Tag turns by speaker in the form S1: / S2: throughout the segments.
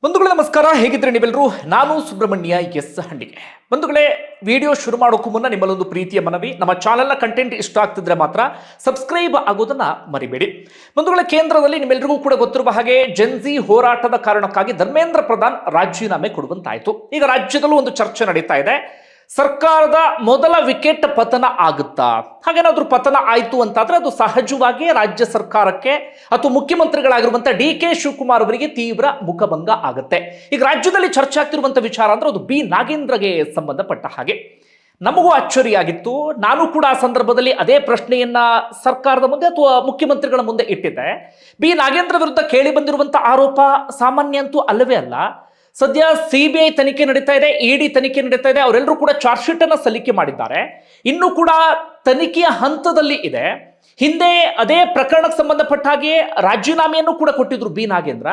S1: ಬಂಧುಗಳೇ ನಮಸ್ಕಾರ, ಹೇಗಿದ್ರೆ ನೀವೆಲ್ಲರೂ? ನಾನು ಸುಬ್ರಹ್ಮಣ್ಯ ಎಸ್ ಹಂಡಿಗೆ. ಬಂಧುಗಳೇ, ವಿಡಿಯೋ ಶುರು ಮಾಡೋಕ್ಕೂ ಮುನ್ನ ನಿಮ್ಮಲ್ಲೊಂದು ಪ್ರೀತಿಯ ಮನವಿ, ನಮ್ಮ ಚಾನೆಲ್ನ ಕಂಟೆಂಟ್ ಇಷ್ಟ ಆಗ್ತಿದ್ರೆ ಮಾತ್ರ ಸಬ್ಸ್ಕ್ರೈಬ್ ಆಗೋದನ್ನ ಮರಿಬೇಡಿ. ಬಂಧುಗಳೇ, ಕೇಂದ್ರದಲ್ಲಿ ನಿಮ್ಮೆಲ್ಲರಿಗೂ ಕೂಡ ಗೊತ್ತಿರುವ ಹಾಗೆ ಜೆನ್ಜಿ ಹೋರಾಟದ ಕಾರಣಕ್ಕಾಗಿ ಧರ್ಮೇಂದ್ರ ಪ್ರಧಾನ್ ರಾಜೀನಾಮೆ ಕೊಡುವಂತಾಯಿತು. ಈಗ ರಾಜ್ಯದಲ್ಲೂ ಒಂದು ಚರ್ಚೆ ನಡೀತಾ ಇದೆ. ಸರ್ಕಾರದ ಮೊದಲ ವಿಕೆಟ್ ಪತನ ಆಗುತ್ತಾ? ಹಾಗೇನಾದ್ರೂ ಪತನ ಆಯಿತು ಅಂತಾದ್ರೆ ಅದು ಸಹಜವಾಗಿ ರಾಜ್ಯ ಸರ್ಕಾರಕ್ಕೆ ಅಥವಾ ಮುಖ್ಯಮಂತ್ರಿಗಳಾಗಿರುವಂತಹ ಡಿ.ಕೆ. ಶಿವಕುಮಾರ್ ಅವರಿಗೆ ತೀವ್ರ ಮುಖಭಂಗ ಆಗುತ್ತೆ. ಈಗ ರಾಜ್ಯದಲ್ಲಿ ಚರ್ಚೆ ಆಗ್ತಿರುವಂತಹ ವಿಚಾರ ಅಂದ್ರೆ ಅದು ಬಿ ನಾಗೇಂದ್ರಗೆ ಸಂಬಂಧಪಟ್ಟ ಹಾಗೆ. ನಮಗೂ ಅಚ್ಚರಿಯಾಗಿತ್ತು. ನಾನು ಕೂಡ ಆ ಸಂದರ್ಭದಲ್ಲಿ ಅದೇ ಪ್ರಶ್ನೆಯನ್ನ ಸರ್ಕಾರದ ಮುಂದೆ ಅಥವಾ ಮುಖ್ಯಮಂತ್ರಿಗಳ ಮುಂದೆ ಇಟ್ಟಿದ್ದೆ. ಬಿ ನಾಗೇಂದ್ರ ವಿರುದ್ಧ ಕೇಳಿ ಬಂದಿರುವಂತಹ ಆರೋಪ ಸಾಮಾನ್ಯ ಅಂತೂ ಅಲ್ಲವೇ ಅಲ್ಲ. ಸದ್ಯ ಸಿಬಿಐ ತನಿಖೆ ನಡೀತಾ ಇದೆ, ಇಡಿ ತನಿಖೆ ನಡೀತಾ ಇದೆ. ಅವರೆಲ್ಲರೂ ಕೂಡ ಚಾರ್ಜ್ ಶೀಟ್ ಅನ್ನ ಸಲ್ಲಿಕೆ ಮಾಡಿದ್ದಾರೆ. ಇನ್ನು ಕೂಡ ತನಿಖೆಯ ಹಂತದಲ್ಲಿ ಇದೆ. ಹಿಂದೆ ಅದೇ ಪ್ರಕರಣಕ್ಕೆ ಸಂಬಂಧಪಟ್ಟ ಹಾಗೆ ರಾಜೀನಾಮೆಯನ್ನು ಕೂಡ ಕೊಟ್ಟಿದ್ರು ಬಿ ನಾಗೇಂದ್ರ.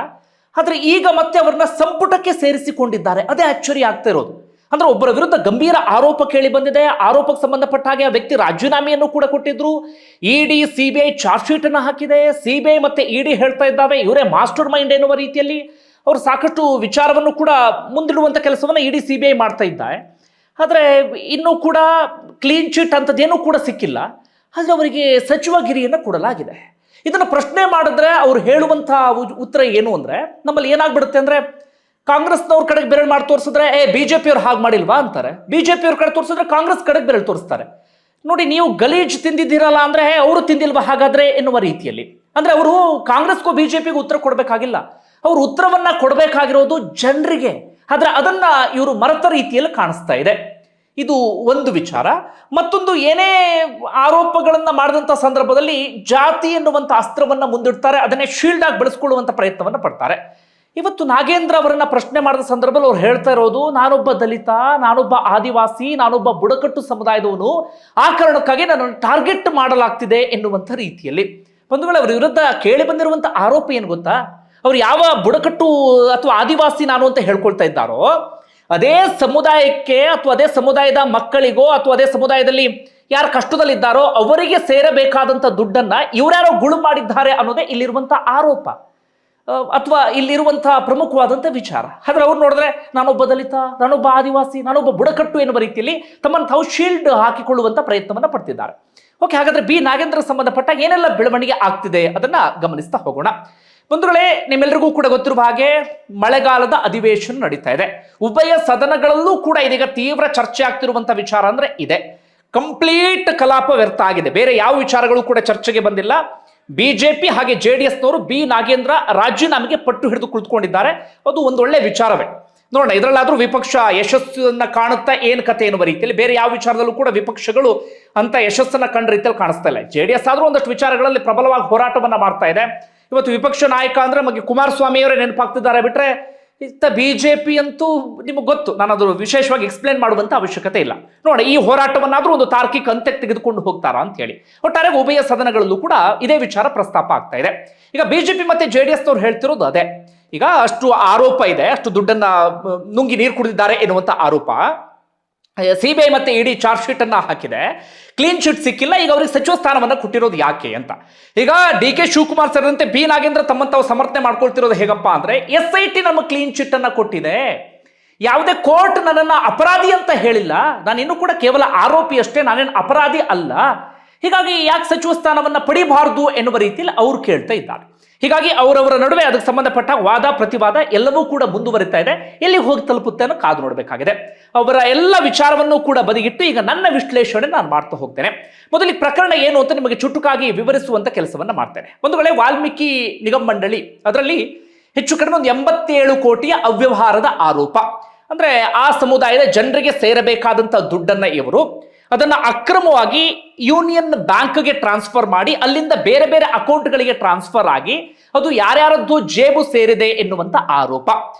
S1: ಆದ್ರೆ ಈಗ ಮತ್ತೆ ಅವರನ್ನ ಸಂಪುಟಕ್ಕೆ ಸೇರಿಸಿಕೊಂಡಿದ್ದಾರೆ. ಅದೇ ಅಚ್ಚರಿ ಆಗ್ತಾ ಇರೋದು. ಅಂದ್ರೆ ಒಬ್ಬರ ವಿರುದ್ಧ ಗಂಭೀರ ಆರೋಪ ಕೇಳಿ ಬಂದಿದೆ. ಆರೋಪಕ್ಕೆ ಸಂಬಂಧಪಟ್ಟ ಹಾಗೆ ಆ ವ್ಯಕ್ತಿ ರಾಜೀನಾಮೆಯನ್ನು ಕೂಡ ಕೊಟ್ಟಿದ್ರು. ಇಡಿ ಸಿಬಿಐ ಚಾರ್ಜ್ ಶೀಟ್ ಅನ್ನ ಹಾಕಿದೆ. ಸಿಬಿಐ ಮತ್ತೆ ಇಡಿ ಹೇಳ್ತಾ ಇದ್ದಾವೆ ಇವರೇ ಮಾಸ್ಟರ್ ಮೈಂಡ್ ಎನ್ನುವ ರೀತಿಯಲ್ಲಿ ಅವರು ಸಾಕಷ್ಟು ವಿಚಾರವನ್ನು ಕೂಡ ಮುಂದಿಡುವಂಥ ಕೆಲಸವನ್ನು ಇಡಿ ಸಿಬಿಐ ಮಾಡ್ತಾ ಇದ್ದಾರೆ. ಆದರೆ ಇನ್ನೂ ಕೂಡ ಕ್ಲೀನ್ ಚಿಟ್ ಅಂಥದ್ದೇನೂ ಕೂಡ ಸಿಕ್ಕಿಲ್ಲ. ಆದರೆ ಅವರಿಗೆ ಸಚಿವಗಿರಿಯನ್ನು ಕೊಡಲಾಗಿದೆ. ಇದನ್ನು ಪ್ರಶ್ನೆ ಮಾಡಿದ್ರೆ ಅವ್ರು ಹೇಳುವಂಥ ಉತ್ತರ ಏನು ಅಂದರೆ, ನಮ್ಮಲ್ಲಿ ಏನಾಗ್ಬಿಡುತ್ತೆ ಅಂದರೆ, ಕಾಂಗ್ರೆಸ್ನವ್ರ ಕಡೆಗೆ ಬೆರಳು ಮಾಡಿ ತೋರಿಸಿದ್ರೆ ಬಿಜೆಪಿಯವ್ರು ಹಾಗೆ ಮಾಡಿಲ್ವಾ ಅಂತಾರೆ. ಬಿಜೆಪಿಯವ್ರ ಕಡೆ ತೋರಿಸಿದ್ರೆ ಕಾಂಗ್ರೆಸ್ ಕಡೆಗೆ ಬೆರಳು ತೋರಿಸ್ತಾರೆ. ನೋಡಿ, ನೀವು ಗಲೀಜ್ ತಿಂದಿದ್ದೀರಲ್ಲ ಅಂದರೆ ಅವರು ತಿಂದಿಲ್ವಾ ಹಾಗಾದ್ರೆ ಎನ್ನುವ ರೀತಿಯಲ್ಲಿ. ಅಂದರೆ ಅವರು ಕಾಂಗ್ರೆಸ್ಗೂ ಬಿಜೆಪಿಗೂ ಉತ್ತರ ಕೊಡಬೇಕಾಗಿಲ್ಲ. ಅವರು ಉತ್ತರವನ್ನ ಕೊಡಬೇಕಾಗಿರೋದು ಜನರಿಗೆ. ಆದ್ರೆ ಅದನ್ನ ಇವರು ಮರೆತ ರೀತಿಯಲ್ಲಿ ಕಾಣಿಸ್ತಾ ಇದೆ. ಇದು ಒಂದು ವಿಚಾರ. ಮತ್ತೊಂದು, ಏನೇ ಆರೋಪಗಳನ್ನ ಮಾಡಿದಂಥ ಸಂದರ್ಭದಲ್ಲಿ ಜಾತಿ ಎನ್ನುವಂಥ ಅಸ್ತ್ರವನ್ನ ಮುಂದಿಡ್ತಾರೆ. ಅದನ್ನೇ ಶೀಲ್ಡ್ ಆಗಿ ಬಳಸ್ಕೊಳ್ಳುವಂಥ ಪ್ರಯತ್ನವನ್ನ ಪಡ್ತಾರೆ. ಇವತ್ತು ನಾಗೇಂದ್ರ ಅವರನ್ನ ಪ್ರಶ್ನೆ ಮಾಡಿದ ಸಂದರ್ಭದಲ್ಲಿ ಅವ್ರು ಹೇಳ್ತಾ ಇರೋದು, ನಾನೊಬ್ಬ ದಲಿತ, ನಾನೊಬ್ಬ ಆದಿವಾಸಿ, ನಾನೊಬ್ಬ ಬುಡಕಟ್ಟು ಸಮುದಾಯದವನು, ಆ ಕಾರಣಕ್ಕಾಗಿ ನನ್ನನ್ನು ಟಾರ್ಗೆಟ್ ಮಾಡಲಾಗ್ತಿದೆ ಎನ್ನುವಂಥ ರೀತಿಯಲ್ಲಿ. ಬಂಧುಗಳೇ, ಅವರ ವಿರುದ್ಧ ಕೇಳಿ ಬಂದಿರುವಂಥ ಆರೋಪ ಏನು ಗೊತ್ತಾ? ಅವ್ರು ಯಾವ ಬುಡಕಟ್ಟು ಅಥವಾ ಆದಿವಾಸಿ ನಾನು ಅಂತ ಹೇಳ್ಕೊಳ್ತಾ ಇದ್ದಾರೋ ಅದೇ ಸಮುದಾಯಕ್ಕೆ ಅಥವಾ ಅದೇ ಸಮುದಾಯದ ಮಕ್ಕಳಿಗೋ ಅಥವಾ ಅದೇ ಸಮುದಾಯದಲ್ಲಿ ಯಾರು ಕಷ್ಟದಲ್ಲಿದ್ದಾರೋ ಅವರಿಗೆ ಸೇರಬೇಕಾದಂಥ ದುಡ್ಡನ್ನ ಇವರ್ಯಾರೋ ಗುಳು ಮಾಡಿದ್ದಾರೆ ಅನ್ನೋದೇ ಇಲ್ಲಿರುವಂಥ ಆರೋಪ ಅಥವಾ ಇಲ್ಲಿರುವಂತಹ ಪ್ರಮುಖವಾದಂಥ ವಿಚಾರ. ಆದ್ರೆ ಅವ್ರು ನೋಡಿದ್ರೆ ನಾನೊಬ್ಬ ದಲಿತ, ನಾನೊಬ್ಬ ಆದಿವಾಸಿ, ನಾನೊಬ್ಬ ಬುಡಕಟ್ಟು ಎನ್ನುವ ರೀತಿಯಲ್ಲಿ ತಮ್ಮನ್ನು ತಾವು ಶೀಲ್ಡ್ ಹಾಕಿಕೊಳ್ಳುವಂಥ ಪ್ರಯತ್ನವನ್ನ ಪಡ್ತಿದ್ದಾರೆ. ಓಕೆ, ಹಾಗಾದ್ರೆ ಬಿ ನಾಗೇಂದ್ರ ಸಂಬಂಧಪಟ್ಟ ಏನೆಲ್ಲ ಬೆಳವಣಿಗೆ ಆಗ್ತಿದೆ ಅದನ್ನ ಗಮನಿಸ್ತಾ ಹೋಗೋಣ. ಬಂಧುಗಳೇ, ನಿಮ್ಮೆಲ್ಲರಿಗೂ ಕೂಡ ಗೊತ್ತಿರುವ ಹಾಗೆ ಮಳೆಗಾಲದ ಅಧಿವೇಶನ ನಡೀತಾ ಇದೆ. ಉಭಯ ಸದನಗಳಲ್ಲೂ ಕೂಡ ಇದೀಗ ತೀವ್ರ ಚರ್ಚೆ ಆಗ್ತಿರುವಂತ ವಿಚಾರ ಅಂದ್ರೆ ಇದೆ. ಕಂಪ್ಲೀಟ್ ಕಲಾಪ ವ್ಯರ್ಥ ಆಗಿದೆ. ಬೇರೆ ಯಾವ ವಿಚಾರಗಳು ಕೂಡ ಚರ್ಚೆಗೆ ಬಂದಿಲ್ಲ. ಬಿಜೆಪಿ ಹಾಗೆ ಜೆಡಿಎಸ್ನವರು ಬಿ ನಾಗೇಂದ್ರ ರಾಜೀನಾಮೆಗೆ ಪಟ್ಟು ಹಿಡಿದು ಕುಳಿತುಕೊಂಡಿದ್ದಾರೆ. ಅದು ಒಂದೊಳ್ಳೆ ವಿಚಾರವೇ. ನೋಡೋಣ, ಇದರಲ್ಲಾದ್ರೂ ವಿಪಕ್ಷ ಯಶಸ್ಸನ್ನ ಕಾಣುತ್ತಾ ಏನ್ ಕತೆ ಎನ್ನುವ ರೀತಿಯಲ್ಲಿ. ಬೇರೆ ಯಾವ ವಿಚಾರದಲ್ಲೂ ಕೂಡ ವಿಪಕ್ಷಗಳು ಅಂತ ಯಶಸ್ಸನ್ನ ಕಂಡ ರೀತಿಯಲ್ಲಿ ಕಾಣಿಸ್ತಾ ಇಲ್ಲ. ಜೆಡಿಎಸ್ ಆದ್ರೂ ಒಂದಷ್ಟು ವಿಚಾರಗಳಲ್ಲಿ ಪ್ರಬಲವಾಗಿ ಹೋರಾಟವನ್ನ ಮಾಡ್ತಾ ಇದೆ. ಇವತ್ತು ವಿಪಕ್ಷ ನಾಯಕ ಅಂದ್ರೆ ನಮಗೆ ಕುಮಾರಸ್ವಾಮಿ ಅವರೇ ನೆನಪಾಗ್ತಿದ್ದಾರೆ. ಬಿಟ್ರೆ ಇತ್ತ ಬಿಜೆಪಿ ಅಂತೂ ನಿಮಗೆ ಗೊತ್ತು, ನಾನು ಅದು ವಿಶೇಷವಾಗಿ ಎಕ್ಸ್ಪ್ಲೇನ್ ಮಾಡುವಂತ ಅವಶ್ಯಕತೆ ಇಲ್ಲ. ನೋಡಿ, ಈ ಹೋರಾಟವನ್ನಾದ್ರೂ ಒಂದು ತಾರ್ಕಿಕ ಅಂತ್ಯಕ್ಕೆ ತೆಗೆದುಕೊಂಡು ಹೋಗ್ತಾರಾ ಅಂತ ಹೇಳಿ. ಒಟ್ಟಾರೆ ಉಭಯ ಸದನಗಳಲ್ಲೂ ಕೂಡ ಇದೇ ವಿಚಾರ ಪ್ರಸ್ತಾಪ ಆಗ್ತಾ ಇದೆ. ಈಗ ಬಿಜೆಪಿ ಮತ್ತೆ ಜೆಡಿಎಸ್ ನವರು ಹೇಳ್ತಿರೋದು ಅದೇ. ಈಗ ಅಷ್ಟು ಆರೋಪ ಇದೆ, ಅಷ್ಟು ದುಡ್ಡನ್ನ ನುಂಗಿ ನೀರು ಕುಡಿದಿದ್ದಾರೆ ಎನ್ನುವಂತ ಆರೋಪ. ಸಿಬಿಐ ಮತ್ತೆ ಇಡಿ ಚಾರ್ಜ್ ಶೀಟ್ ಅನ್ನ ಹಾಕಿದೆ, ಕ್ಲೀನ್ ಶೀಟ್ ಸಿಕ್ಕಿಲ್ಲ. ಈಗ ಅವರಿಗೆ ಸಚಿವ ಸ್ಥಾನವನ್ನ ಕೊಟ್ಟಿರೋದು ಯಾಕೆ ಅಂತ. ಈಗ ಡಿ.ಕೆ. ಶಿವಕುಮಾರ್ ಸೇರಿದಂತೆ ಬಿ ನಾಗೇಂದ್ರ ತಮ್ಮನ್ನು ತಾವು ಸಮರ್ಥನೆ ಮಾಡ್ಕೊಳ್ತಿರೋದು ಹೇಗಪ್ಪ ಅಂದ್ರೆ, SIT ನಮ್ಮ ಕ್ಲೀನ್ ಶೀಟ್ ಅನ್ನ ಕೊಟ್ಟಿದೆ, ಯಾವುದೇ ಕೋರ್ಟ್ ನನ್ನನ್ನು ಅಪರಾಧಿ ಅಂತ ಹೇಳಿಲ್ಲ, ನಾನು ಇನ್ನೂ ಕೂಡ ಕೇವಲ ಆರೋಪಿ ಅಷ್ಟೇ, ನಾನೇನು ಅಪರಾಧಿ ಅಲ್ಲ, ಹೀಗಾಗಿ ಯಾಕೆ ಸಚಿವ ಸ್ಥಾನವನ್ನ ಪಡಿಬಾರದು ಎನ್ನುವ ರೀತಿಯಲ್ಲಿ ಅವರು ಕೇಳ್ತಾ ಇದ್ದಾರೆ. ಹೀಗಾಗಿ ಅವರವರ ನಡುವೆ ಅದಕ್ಕೆ ಸಂಬಂಧಪಟ್ಟ ವಾದ ಪ್ರತಿವಾದ ಎಲ್ಲವೂ ಕೂಡ ಮುಂದುವರಿತಾ ಇದೆ. ಎಲ್ಲಿ ಹೋಗಿ ತಲುಪುತ್ತೆ ಅನ್ನೋ ಕಾದು ನೋಡಬೇಕಾಗಿದೆ. ಅವರ ಎಲ್ಲ ವಿಚಾರವನ್ನು ಕೂಡ ಬದಿಗಿಟ್ಟು ಈಗ ನನ್ನ ವಿಶ್ಲೇಷಣೆ ನಾನು ಮಾಡ್ತಾ ಹೋಗ್ತೇನೆ. ಮೊದಲಿಗೆ ಪ್ರಕರಣ ಏನು ಅಂತ ನಿಮಗೆ ಚುಟುಕಾಗಿ ವಿವರಿಸುವಂತ ಕೆಲಸವನ್ನ ಮಾಡ್ತೇನೆ. ಒಂದು ವೇಳೆ ವಾಲ್ಮೀಕಿ ನಿಗಮ ಮಂಡಳಿ, ಅದರಲ್ಲಿ ಹೆಚ್ಚು ಕಡಿಮೆ ಒಂದು 87 ಕೋಟಿಯ ಅವ್ಯವಹಾರದ ಆರೋಪ. ಅಂದ್ರೆ ಆ ಸಮುದಾಯದ ಜನರಿಗೆ ಸೇರಬೇಕಾದಂತ ದುಡ್ಡನ್ನ ಇವರು ಅದನ್ನ ಅಕ್ರಮವಾಗಿ ಯೂನಿಯನ್ ಬ್ಯಾಂಕ್ಗೆ ಟ್ರಾನ್ಸ್ಫರ್ ಮಾಡಿ ಅಲ್ಲಿಂದ ಬೇರೆ ಬೇರೆ ಅಕೌಂಟ್ಗಳಿಗೆ ಟ್ರಾನ್ಸ್ಫರ್ ಆಗಿ ಅದು ಯಾರ್ಯಾರದ್ದು ಜೇಬು ಸೇರಿದೆ ಎನ್ನುವಂತ ಆರೋಪ.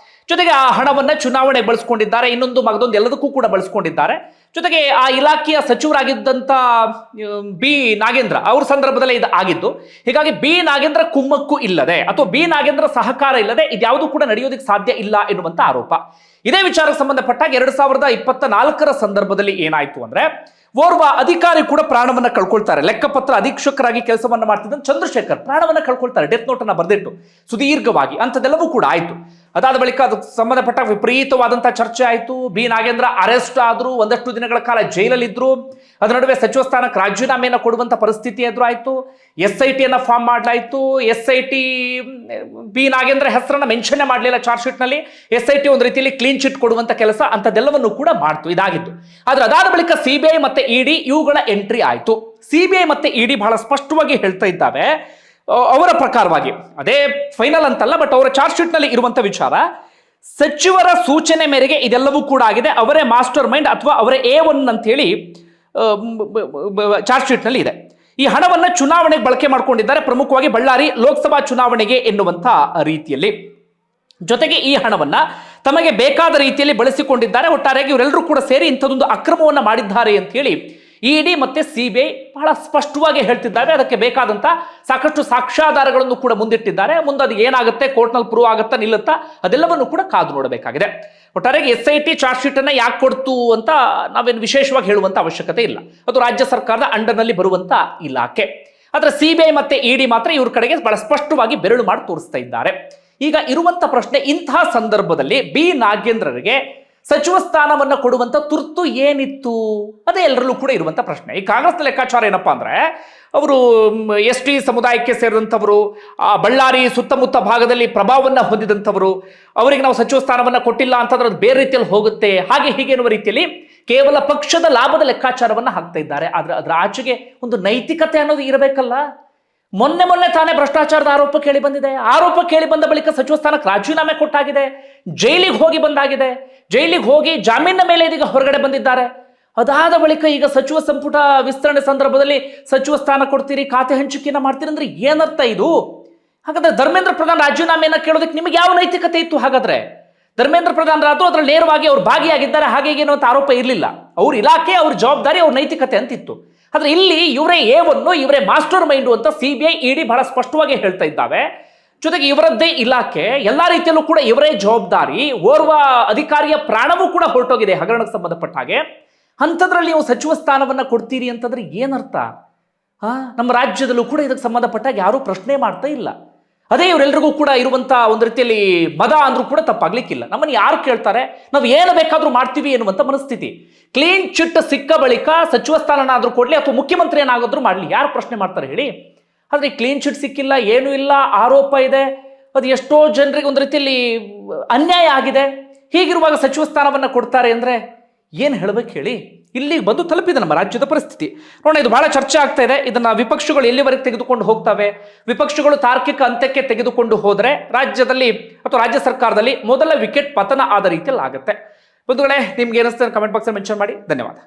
S1: ಜೊತೆಗೆ ಆ ಹಣವನ್ನ ಚುನಾವಣೆ ಬಳಸ್ಕೊಂಡಿದ್ದಾರೆ, ಇನ್ನೊಂದು ಮಗದೊಂದು ಎಲ್ಲದಕ್ಕೂ ಕೂಡ ಬಳಸ್ಕೊಂಡಿದ್ದಾರೆ. ಜೊತೆಗೆ ಆ ಇಲಾಖೆಯ ಸಚಿವರಾಗಿದ್ದಂತ ಬಿ ನಾಗೇಂದ್ರ ಅವ್ರ ಸಂದರ್ಭದಲ್ಲೇ ಇದು ಆಗಿದ್ದು. ಹೀಗಾಗಿ ಬಿ ನಾಗೇಂದ್ರ ಕುಮ್ಮಕ್ಕು ಇಲ್ಲದೆ ಅಥವಾ ಬಿ ನಾಗೇಂದ್ರ ಸಹಕಾರ ಇಲ್ಲದೆ ಇದ್ಯಾವುದು ಕೂಡ ನಡೆಯೋದಕ್ಕೆ ಸಾಧ್ಯ ಇಲ್ಲ ಎನ್ನುವಂತ ಆರೋಪ. ಇದೇ ವಿಚಾರಕ್ಕೆ ಸಂಬಂಧಪಟ್ಟಾಗ 2024 ಸಂದರ್ಭದಲ್ಲಿ ಏನಾಯ್ತು ಅಂದ್ರೆ, ಓರ್ವ ಅಧಿಕಾರಿ ಕೂಡ ಪ್ರಾಣವನ್ನ ಕಳ್ಕೊಳ್ತಾರೆ. ಲೆಕ್ಕಪತ್ರ ಅಧೀಕ್ಷಕರಾಗಿ ಕೆಲಸವನ್ನ ಮಾಡ್ತಿದ್ದ ಚಂದ್ರಶೇಖರ್ ಪ್ರಾಣವನ್ನ ಕಳ್ಕೊಳ್ತಾರೆ, ಡೆತ್ ನೋಟ್ ಅನ್ನ ಬರೆದಿಟ್ಟು ಸುದೀರ್ಘವಾಗಿ. ಅಂಥದ್ದೆಲ್ಲವೂ ಕೂಡ ಆಯ್ತು. ಅದಾದ ಬಳಿಕ ಅದಕ್ಕೆ ಸಂಬಂಧಪಟ್ಟ ವಿಪರೀತವಾದಂತಹ ಚರ್ಚೆ ಆಯಿತು. ಬಿ ನಾಗೇಂದ್ರ ಅರೆಸ್ಟ್ ಆದ್ರು, ಒಂದಷ್ಟು ದಿನಗಳ ಕಾಲ ಜೈಲಲ್ಲಿದ್ರು. ಅದರ ನಡುವೆ ಸಚಿವ ಸ್ಥಾನಕ್ಕೆ ರಾಜೀನಾಮೆಯನ್ನು ಕೊಡುವಂತ ಪರಿಸ್ಥಿತಿ ಎದುರಾಯಿತು. SIT ಫಾರ್ಮ್ ಮಾಡಲಾಯಿತು. SIT ಬಿ ನಾಗೇಂದ್ರ ಹೆಸರನ್ನ ಮೆನ್ಷನ್ ಮಾಡಲಿಲ್ಲ ಚಾರ್ಜ್ ಶೀಟ್ ನಲ್ಲಿ. SIT ಒಂದು ರೀತಿಯಲ್ಲಿ ಕ್ಲೀನ್ ಚಿಟ್ ಕೊಡುವಂತ ಕೆಲಸ ಅಂತದೆಲ್ಲವನ್ನು ಕೂಡ ಮಾಡ್ತು. ಇದಾಗಿತ್ತು. ಆದ್ರೆ ಅದಾದ ಬಳಿಕ CBI ಮತ್ತೆ ED ಇವುಗಳ ಎಂಟ್ರಿ ಆಯಿತು. CBI ಮತ್ತೆ ED ಬಹಳ ಸ್ಪಷ್ಟವಾಗಿ ಹೇಳ್ತಾ ಇದ್ದಾವೆ ಅವರ ಪ್ರಕಾರವಾಗಿ, ಅದೇ ಫೈನಲ್ ಅಂತಲ್ಲ, ಬಟ್ ಅವರ ಚಾರ್ಜ್ ಶೀಟ್ ನಲ್ಲಿ ಇರುವಂತ ವಿಚಾರ, ಸಚಿವರ ಸೂಚನೆ ಮೇರೆಗೆ ಇದೆಲ್ಲವೂ ಕೂಡ ಆಗಿದೆ. ಅವರೇ ಮಾಸ್ಟರ್ ಮೈಂಡ್ ಅಥವಾ ಅವರೇ A1 ಅಂತ ಹೇಳಿ ಚಾರ್ಜ್ ಶೀಟ್ ನಲ್ಲಿ ಇದೆ. ಈ ಹಣವನ್ನ ಚುನಾವಣೆಗೆ ಬಳಕೆ ಮಾಡಿಕೊಂಡಿದ್ದಾರೆ, ಪ್ರಮುಖವಾಗಿ ಬಳ್ಳಾರಿ ಲೋಕಸಭಾ ಚುನಾವಣೆಗೆ ಎನ್ನುವಂತ ರೀತಿಯಲ್ಲಿ. ಜೊತೆಗೆ ಈ ಹಣವನ್ನ ತಮಗೆ ಬೇಕಾದ ರೀತಿಯಲ್ಲಿ ಬಳಸಿಕೊಂಡಿದ್ದಾರೆ. ಒಟ್ಟಾರೆಯಾಗಿ ಇವರೆಲ್ಲರೂ ಕೂಡ ಸೇರಿ ಇಂಥದೊಂದು ಅಕ್ರಮವನ್ನ ಮಾಡಿದ್ದಾರೆ ಅಂತ ಹೇಳಿ ED ಮತ್ತೆ CBI ಬಹಳ ಸ್ಪಷ್ಟವಾಗಿ ಹೇಳ್ತಿದ್ದಾರೆ. ಅದಕ್ಕೆ ಬೇಕಾದಂತ ಸಾಕಷ್ಟು ಸಾಕ್ಷ್ಯಾಧಾರಗಳನ್ನು ಕೂಡ ಮುಂದಿಟ್ಟಿದ್ದಾರೆ. ಮುಂದೆ ಅದು ಏನಾಗುತ್ತೆ, ಕೋರ್ಟ್ನಲ್ಲಿ ಪ್ರೂವ್ ಆಗುತ್ತಾ ನಿಲ್ಲುತ್ತಾ ಅದೆಲ್ಲವನ್ನು ಕೂಡ ಕಾದು ನೋಡಬೇಕಾಗಿದೆ. ಒಟ್ಟಾರೆಯಾಗಿ SIT ಚಾರ್ಜ್ ಶೀಟ್ ಅನ್ನ ಯಾಕೆ ಕೊಡ್ತು ಅಂತ ನಾವೇನು ವಿಶೇಷವಾಗಿ ಹೇಳುವಂತ ಅವಶ್ಯಕತೆ ಇಲ್ಲ. ಅದು ರಾಜ್ಯ ಸರ್ಕಾರದ ಅಂಡರ್ನಲ್ಲಿ ಬರುವಂತ ಇಲಾಖೆ. ಆದ್ರೆ CBI ಮತ್ತೆ ED ಮಾತ್ರ ಇವ್ರ ಕಡೆಗೆ ಬಹಳ ಸ್ಪಷ್ಟವಾಗಿ ಬೆರಳು ಮಾಡಿ ತೋರಿಸ್ತಾ ಇದ್ದಾರೆ. ಈಗ ಇರುವಂತ ಪ್ರಶ್ನೆ, ಇಂತಹ ಸಂದರ್ಭದಲ್ಲಿ ಬಿ ನಾಗೇಂದ್ರರಿಗೆ ಸಚಿವ ಸ್ಥಾನವನ್ನ ಕೊಡುವಂತ ತುರ್ತು ಏನಿತ್ತು? ಅದೇ ಎಲ್ಲರಲ್ಲೂ ಕೂಡ ಇರುವಂತ ಪ್ರಶ್ನೆ. ಈ ಕಾಂಗ್ರೆಸ್ನ ಲೆಕ್ಕಾಚಾರ ಏನಪ್ಪಾ ಅಂದ್ರೆ, ಅವರು ST ಸಮುದಾಯಕ್ಕೆ ಸೇರಿದಂಥವರು, ಬಳ್ಳಾರಿ ಸುತ್ತಮುತ್ತ ಭಾಗದಲ್ಲಿ ಪ್ರಭಾವವನ್ನ ಹೊಂದಿದಂಥವರು, ಅವರಿಗೆ ನಾವು ಸಚಿವ ಸ್ಥಾನವನ್ನ ಕೊಟ್ಟಿಲ್ಲ ಅಂತಂದ್ರೆ ಅದು ಬೇರೆ ರೀತಿಯಲ್ಲಿ ಹೋಗುತ್ತೆ, ಹಾಗೆ ಹೀಗೆ ಎನ್ನುವ ರೀತಿಯಲ್ಲಿ ಕೇವಲ ಪಕ್ಷದ ಲಾಭದ ಲೆಕ್ಕಾಚಾರವನ್ನ ಹಾಕ್ತಾ ಇದ್ದಾರೆ. ಆದ್ರೆ ಅದರ ಆಚೆಗೆ ಒಂದು ನೈತಿಕತೆ ಅನ್ನೋದು ಇರಬೇಕಲ್ಲ. ಮೊನ್ನೆ ತಾನೇ ಭ್ರಷ್ಟಾಚಾರದ ಆರೋಪ ಕೇಳಿ ಬಂದಿದೆ. ಆರೋಪ ಕೇಳಿ ಬಂದ ಬಳಿಕ ಸಚಿವ ಸ್ಥಾನಕ್ಕೆ ರಾಜೀನಾಮೆ ಕೊಟ್ಟಾಗಿದೆ. ಜೈಲಿಗೆ ಹೋಗಿ ಬಂದಾಗಿದೆ. ಜೈಲಿಗೆ ಹೋಗಿ ಜಾಮೀನಿನ ಮೇಲೆ ಇದೀಗ ಹೊರಗಡೆ ಬಂದಿದ್ದಾರೆ. ಅದಾದ ಬಳಿಕ ಈಗ ಸಚಿವ ಸಂಪುಟ ವಿಸ್ತರಣೆ ಸಂದರ್ಭದಲ್ಲಿ ಸಚಿವ ಸ್ಥಾನ ಕೊಡ್ತೀರಿ, ಖಾತೆ ಹಂಚಿಕೆಯನ್ನ ಮಾಡ್ತೀರಿ ಅಂದ್ರೆ ಏನರ್ಥ ಇದು? ಹಾಗಾದ್ರೆ ಧರ್ಮೇಂದ್ರ ಪ್ರಧಾನ್ ರಾಜೀನಾಮೆಯನ್ನ ಕೇಳೋದಕ್ಕೆ ನಿಮಗೆ ಯಾವ ನೈತಿಕತೆ ಇತ್ತು? ಹಾಗಾದ್ರೆ ಧರ್ಮೇಂದ್ರ ಪ್ರಧಾನ್ ರಾದ್ರು ಅದ್ರಲ್ಲಿ ನೇರವಾಗಿ ಅವ್ರು ಭಾಗಿಯಾಗಿದ್ದಾರೆ, ಹಾಗೆ ಏನೋ ಅಂತ ಆರೋಪ ಇರಲಿಲ್ಲ. ಅವ್ರ ಇಲಾಖೆ, ಅವ್ರ ಜವಾಬ್ದಾರಿ, ಅವ್ರ ನೈತಿಕತೆ ಅಂತಿತ್ತು. ಆದ್ರೆ ಇಲ್ಲಿ ಇವರೇ A1, ಇವರೇ ಮಾಸ್ಟರ್ ಮೈಂಡು ಅಂತ CBI ED ಬಹಳ ಸ್ಪಷ್ಟವಾಗಿ ಹೇಳ್ತಾ ಇದ್ದಾವೆ. ಜೊತೆಗೆ ಇವರದ್ದೇ ಇಲಾಖೆ, ಎಲ್ಲಾ ರೀತಿಯಲ್ಲೂ ಕೂಡ ಇವರೇ ಜವಾಬ್ದಾರಿ. ಓರ್ವ ಅಧಿಕಾರಿಯ ಪ್ರಾಣವೂ ಕೂಡ ಹೊರಟೋಗಿದೆ ಹಗರಣಕ್ಕೆ ಸಂಬಂಧಪಟ್ಟ ಹಾಗೆ. ಅಂಥದ್ರಲ್ಲಿ ನೀವು ಸಚಿವ ಸ್ಥಾನವನ್ನ ಕೊಡ್ತೀರಿ ಅಂತಂದ್ರೆ ಏನರ್ಥ? ನಮ್ಮ ರಾಜ್ಯದಲ್ಲೂ ಕೂಡ ಇದಕ್ಕೆ ಸಂಬಂಧಪಟ್ಟಾಗ ಯಾರೂ ಪ್ರಶ್ನೆ ಮಾಡ್ತಾ ಇಲ್ಲ. ಅದೇ ಇವರೆಲ್ಲರಿಗೂ ಕೂಡ ಇರುವಂತ ಒಂದು ರೀತಿಯಲ್ಲಿ ಮದ ಅಂದ್ರೂ ಕೂಡ ತಪ್ಪಾಗ್ಲಿಕ್ಕಿಲ್ಲ. ನಮ್ಮನ್ನು ಯಾರು ಕೇಳ್ತಾರೆ, ನಾವು ಏನು ಬೇಕಾದ್ರೂ ಮಾಡ್ತೀವಿ ಎನ್ನುವಂತ ಮನಸ್ಥಿತಿ. ಕ್ಲೀನ್ ಚಿಟ್ ಸಿಕ್ಕ ಬಳಿಕ ಸಚಿವ ಸ್ಥಾನನಾದ್ರೂ ಕೊಡ್ಲಿ ಅಥವಾ ಮುಖ್ಯಮಂತ್ರಿ ಏನಾಗಾದ್ರೂ ಮಾಡಲಿ, ಯಾರು ಪ್ರಶ್ನೆ ಮಾಡ್ತಾರೆ ಹೇಳಿ? ಆದ್ರೆ ಕ್ಲೀನ್ ಚಿಟ್ ಸಿಕ್ಕಿಲ್ಲ, ಏನೂ ಇಲ್ಲ, ಆರೋಪ ಇದೆ, ಅದು ಎಷ್ಟೋ ಜನರಿಗೆ ಒಂದು ರೀತಿಯಲ್ಲಿ ಅನ್ಯಾಯ ಆಗಿದೆ. ಹೀಗಿರುವಾಗ ಸಚಿವ ಸ್ಥಾನವನ್ನ ಕೊಡ್ತಾರೆ ಅಂದ್ರೆ ಏನು ಹೇಳ್ಬೇಕು ಹೇಳಿ? ಇಲ್ಲಿಗೆ ಬಂದು ತಲುಪಿದೆ ನಮ್ಮ ರಾಜ್ಯದ ಪರಿಸ್ಥಿತಿ. ನೋಡೋಣ, ಇದು ಬಹಳ ಚರ್ಚೆ ಆಗ್ತಾ ಇದೆ. ಇದನ್ನ ವಿಪಕ್ಷಗಳು ಎಲ್ಲಿವರೆಗೆ ತೆಗೆದುಕೊಂಡು ಹೋಗ್ತವೆ? ವಿಪಕ್ಷಗಳು ತಾರ್ಕಿಕ ಅಂತ್ಯಕ್ಕೆ ತೆಗೆದುಕೊಂಡು ಹೋದ್ರೆ ರಾಜ್ಯದಲ್ಲಿ ಅಥವಾ ರಾಜ್ಯ ಸರ್ಕಾರದಲ್ಲಿ ಮೊದಲ ವಿಕೆಟ್ ಪತನ ಆದ ರೀತಿಯಲ್ಲಿ ಆಗುತ್ತೆ. ಬಂಧುಗಳೇ, ನಿಮ್ಗೆ ಏನಿಸ್ತದೆ ಕಮೆಂಟ್ ಬಾಕ್ಸ್ ಮೆನ್ಷನ್ ಮಾಡಿ. ಧನ್ಯವಾದ.